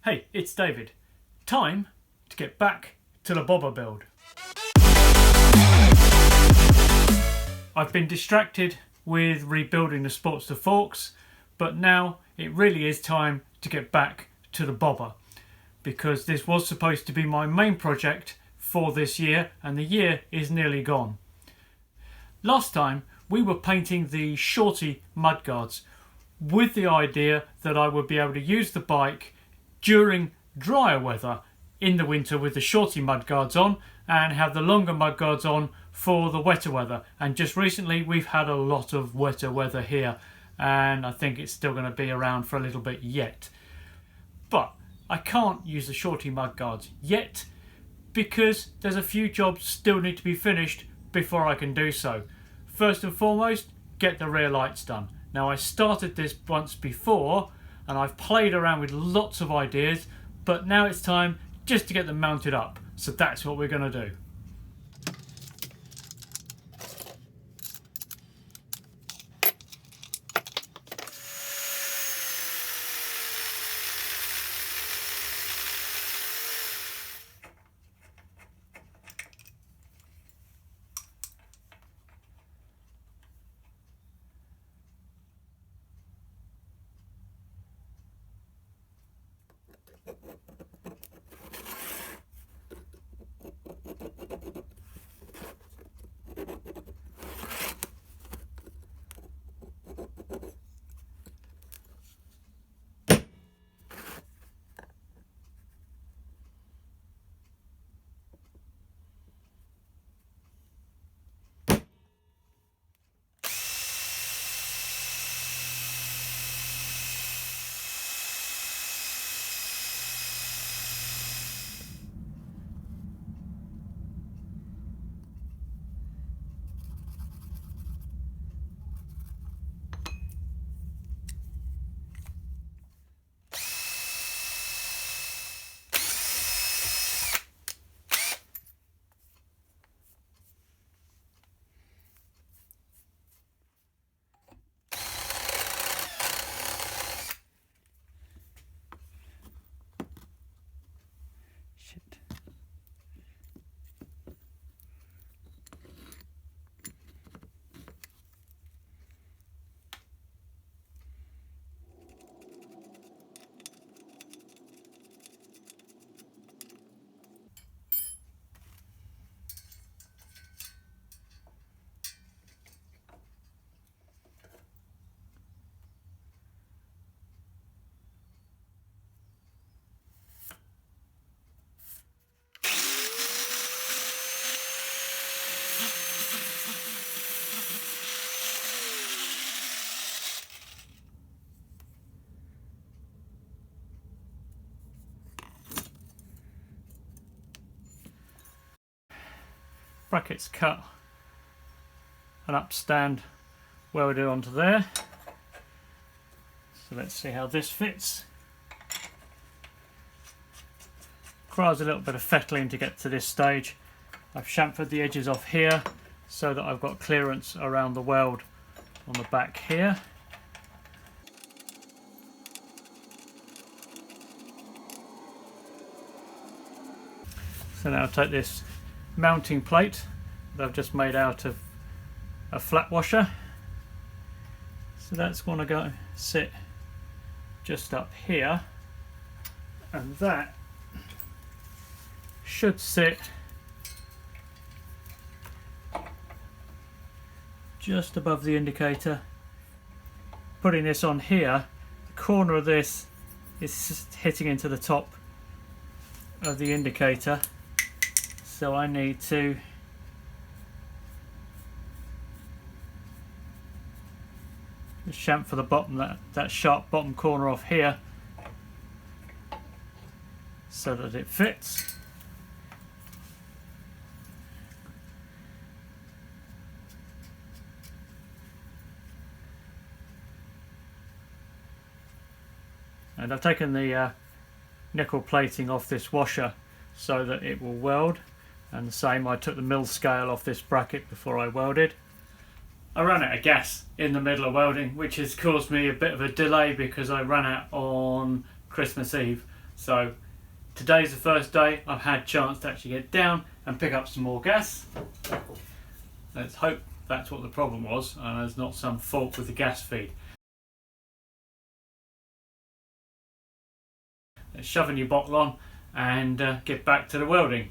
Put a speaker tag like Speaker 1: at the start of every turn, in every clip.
Speaker 1: Hey, it's David. Time to get back to the bobber build. I've been distracted with rebuilding the Sportster forks, but now it really is time to get back to the bobber, because this was supposed to be my main project for this year and the year is nearly gone. Last time we were painting the shorty mudguards with the idea that I would be able to use the bike during drier weather in the winter with the shorty mudguards on and have the longer mudguards on for the wetter weather. And just recently we've had a lot of wetter weather here, and I think it's still going to be around for a little bit yet. But I can't use the shorty mudguards yet because there's a few jobs still need to be finished before I can do so. First and foremost, get the rear lights done. Now, I started this once before and I've played around with lots of ideas, but now it's time just to get them mounted up. So that's what we're going to do. Brackets cut and upstand welded onto there. So let's see how this fits. Requires a little bit of fettling to get to this stage. I've chamfered the edges off here so that I've got clearance around the weld on the back here. So now I'll take this mounting plate that I've just made out of a flat washer. So that's going to go sit just up here, and that should sit just above the indicator. Putting this on here, the corner of this is hitting into the top of the indicator. So I need to just chamfer the bottom, that sharp bottom corner off here so that it fits. And I've taken the nickel plating off this washer so that it will weld. And the same, I took the mill scale off this bracket before I welded. I ran out of gas in the middle of welding, which has caused me a bit of a delay because I ran out on Christmas Eve. So today's the first day I've had a chance to actually get down and pick up some more gas. Let's hope that's what the problem was and there's not some fault with the gas feed. Let's shove a new bottle on and get back to the welding.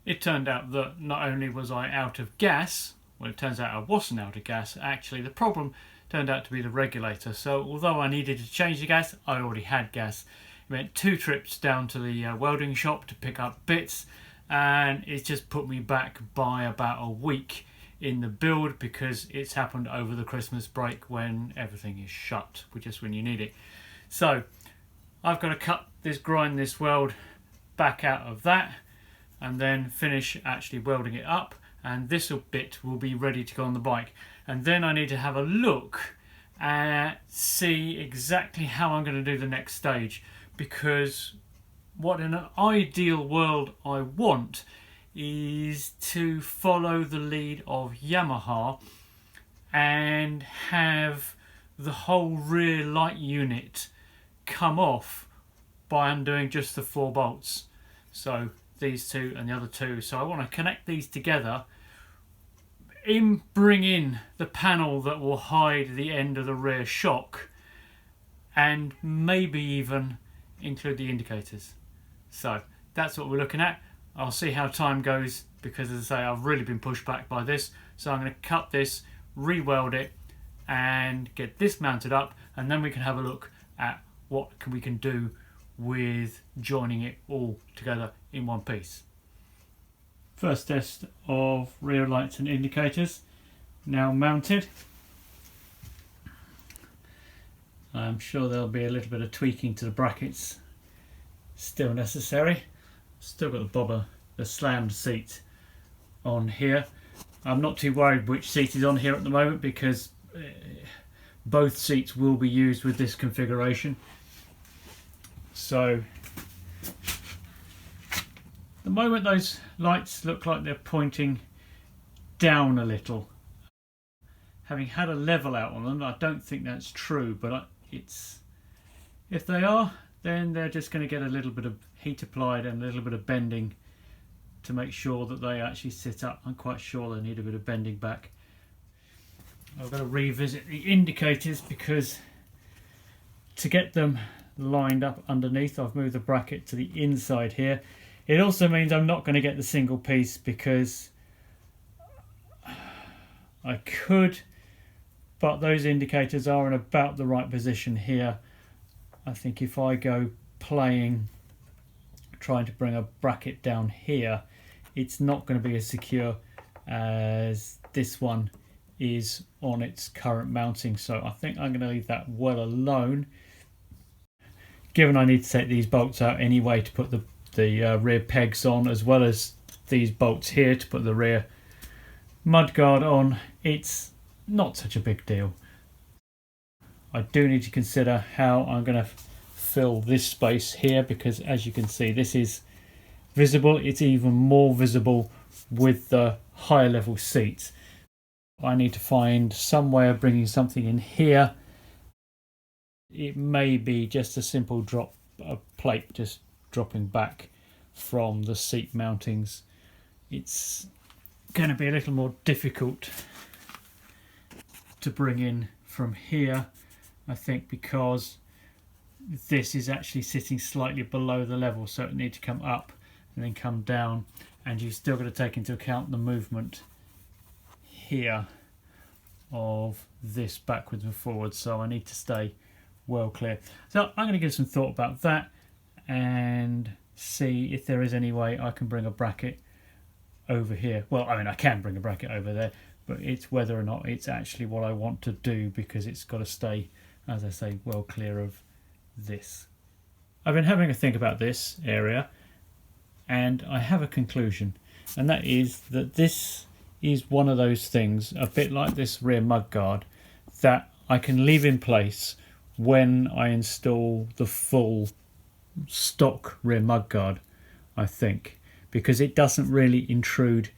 Speaker 1: It turned out that not only was I out of gas, well it turns out I wasn't out of gas, actually the problem turned out to be the regulator. So although I needed to change the gas, I already had gas. It meant 2 trips down to the welding shop to pick up bits, and it just put me back by about a week in the build because it's happened over the Christmas break when everything is shut, just when you need it. So I've got to grind this weld back out of that and then finish actually welding it up, and this bit will be ready to go on the bike. And then I need to have a look and see exactly how I'm going to do the next stage, because what in an ideal world I want is to follow the lead of Yamaha and have the whole rear light unit come off by undoing just the 4 bolts. So these 2 and the other 2. So I want to connect these together, bring in the panel that will hide the end of the rear shock, and maybe even include the indicators. So that's what we're looking at. I'll see how time goes, because as I say, I've really been pushed back by this. So I'm going to cut this, re-weld it and get this mounted up, and then we can have a look at what we can do with joining it all together in one piece. First test of rear lights and indicators now mounted. I'm sure there'll be a little bit of tweaking to the brackets still necessary. Still got the bobber, the slammed seat on here. I'm not too worried which seat is on here at the moment, because both seats will be used with this configuration. So at the moment those lights look like they're pointing down a little. Having had a level out on them, I don't think that's true, but if they are, then they're just going to get a little bit of heat applied and a little bit of bending to make sure that they actually sit up. I'm quite sure they need a bit of bending back. I've got to revisit the indicators, because to get them lined up underneath, I've moved the bracket to the inside here. It also means I'm not going to get the single piece, because I could, but those indicators are in about the right position here. I think if I go playing, trying to bring a bracket down here, it's not going to be as secure as this one is on its current mounting. So I think I'm going to leave that well alone, given I need to take these bolts out anyway to put the rear pegs on, as well as these bolts here to put the rear mudguard on. It's not such a big deal. I do need to consider how I'm going to fill this space here, because as you can see, this is visible. It's even more visible with the higher level seats. I need to find some way of bringing something in here. It may be just a simple drop, a plate just dropping back from the seat mountings. It's going to be a little more difficult to bring in from here, I think, because this is actually sitting slightly below the level, so it needs to come up and then come down, and you've still got to take into account the movement here of this backwards and forwards, so I need to stay well clear. So I'm going to give some thought about that and see if there is any way I can bring a bracket over here. Well, I mean, I can bring a bracket over there, but it's whether or not it's actually what I want to do, because it's got to stay, as I say, well clear of this. I've been having a think about this area, and I have a conclusion, and that is that this is one of those things, a bit like this rear mudguard, that I can leave in place when I install the full stock rear mudguard, I think, because it doesn't really intrude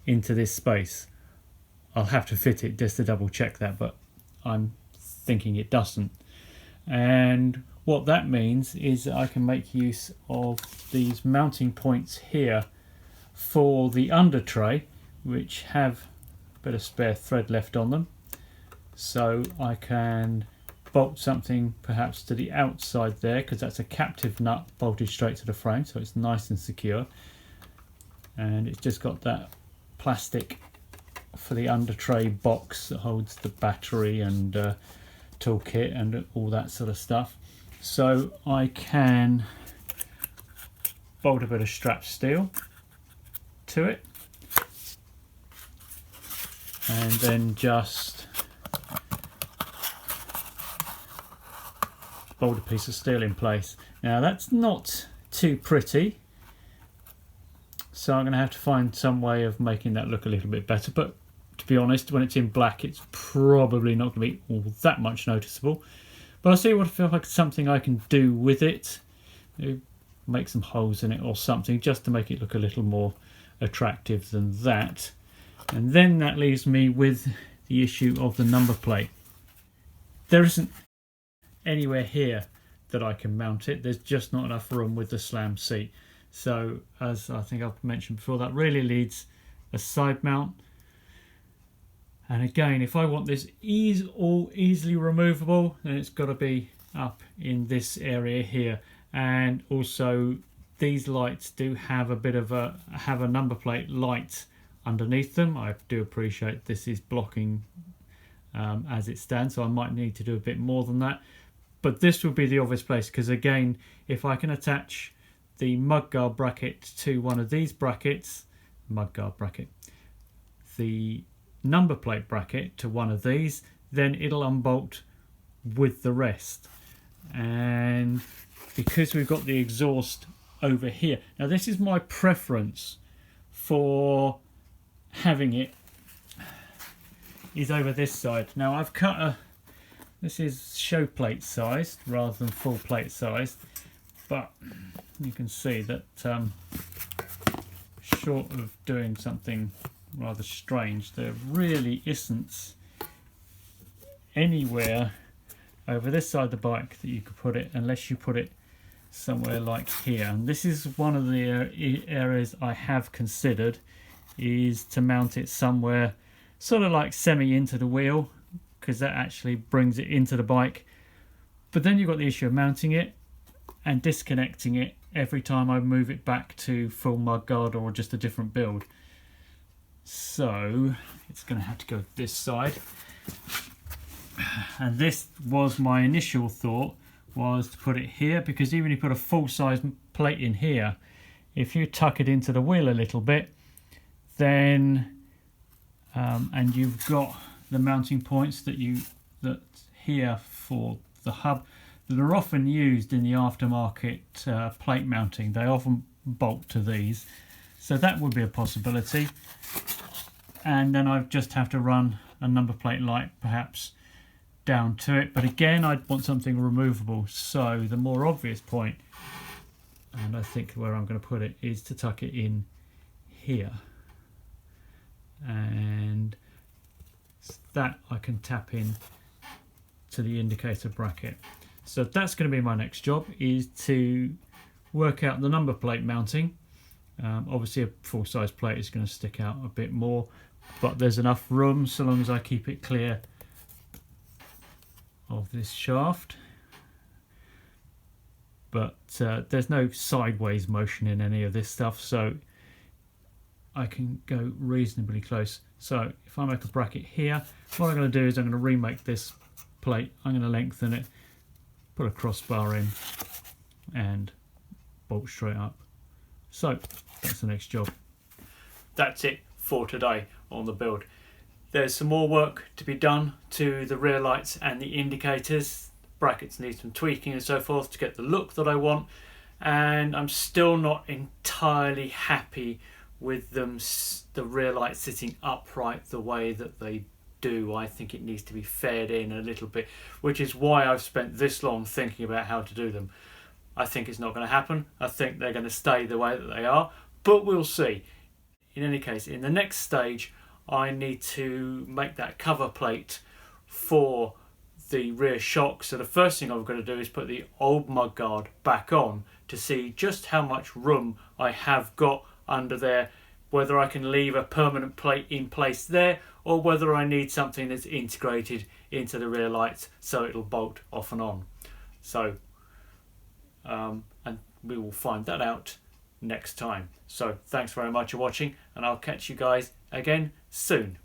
Speaker 1: into this space. I'll have to fit it just to double check that, but I'm thinking it doesn't. And what that means is that I can make use of these mounting points here for the under tray, which have a bit of spare thread left on them, so I can bolt something perhaps to the outside there, because that's a captive nut bolted straight to the frame, so it's nice and secure. And it's just got that plastic for the under tray box that holds the battery and toolkit and all that sort of stuff. So I can bolt a bit of strap steel to it and then just bolt a piece of steel in place. Now that's not too pretty, so I'm going to have to find some way of making that look a little bit better, but to be honest, when it's in black it's probably not going to be all that much noticeable. But I'll see what I feel like something I can do with it. Maybe make some holes in it or something just to make it look a little more attractive than that. And then that leaves me with the issue of the number plate. There isn't anywhere here that I can mount it. There's just not enough room with the slam seat. So as I think I've mentioned before, that really needs a side mount. And again, if I want this all easily removable, then it's got to be up in this area here. And also these lights do have a bit of a number plate light underneath them. I do appreciate this is blocking as it stands, so I might need to do a bit more than that. But this would be the obvious place, because again, if I can attach the mudguard bracket to one of these brackets, the number plate bracket to one of these, then it'll unbolt with the rest. And because we've got the exhaust over here, now this is my preference for having it, is over this side. Now I've cut this is show plate sized rather than full plate sized, but you can see that short of doing something rather strange, there really isn't anywhere over this side of the bike that you could put it, unless you put it somewhere like here. And this is one of the areas I have considered, is to mount it somewhere sort of like semi into the wheel, because that actually brings it into the bike. But then you've got the issue of mounting it and disconnecting it every time I move it back to full mudguard or just a different build. So it's going to have to go this side. And this was my initial thought, was to put it here, because even if you put a full size plate in here, if you tuck it into the wheel a little bit, then and you've got the mounting points that here for the hub that are often used in the aftermarket plate mounting. They often bolt to these, so that would be a possibility. And then I just have to run a number plate light perhaps down to it, but again I'd want something removable. So the more obvious point, and I think where I'm going to put it, is to tuck it in here, and that I can tap in to the indicator bracket. So that's going to be my next job, is to work out the number plate mounting. Obviously a full-size plate is going to stick out a bit more, but there's enough room so long as I keep it clear of this shaft. But there's no sideways motion in any of this stuff, so I can go reasonably close. So if I make a bracket here, what I'm going to do is I'm going to remake this plate. I'm going to lengthen it, put a crossbar in, and bolt straight up. So that's the next job. That's it for today on the build. There's some more work to be done to the rear lights and the indicators. Brackets need some tweaking and so forth to get the look that I want, and I'm still not entirely happy with them, the rear lights sitting upright the way that they do. I think it needs to be faired in a little bit, which is why I've spent this long thinking about how to do them. I think it's not going to happen. I think they're going to stay the way that they are, but we'll see. In any case, in the next stage, I need to make that cover plate for the rear shock. So the first thing I've got to do is put the old mudguard back on to see just how much room I have got under there, whether I can leave a permanent plate in place there or whether I need something that's integrated into the rear lights so it'll bolt off and on. So and we will find that out next time. So thanks very much for watching, and I'll catch you guys again soon.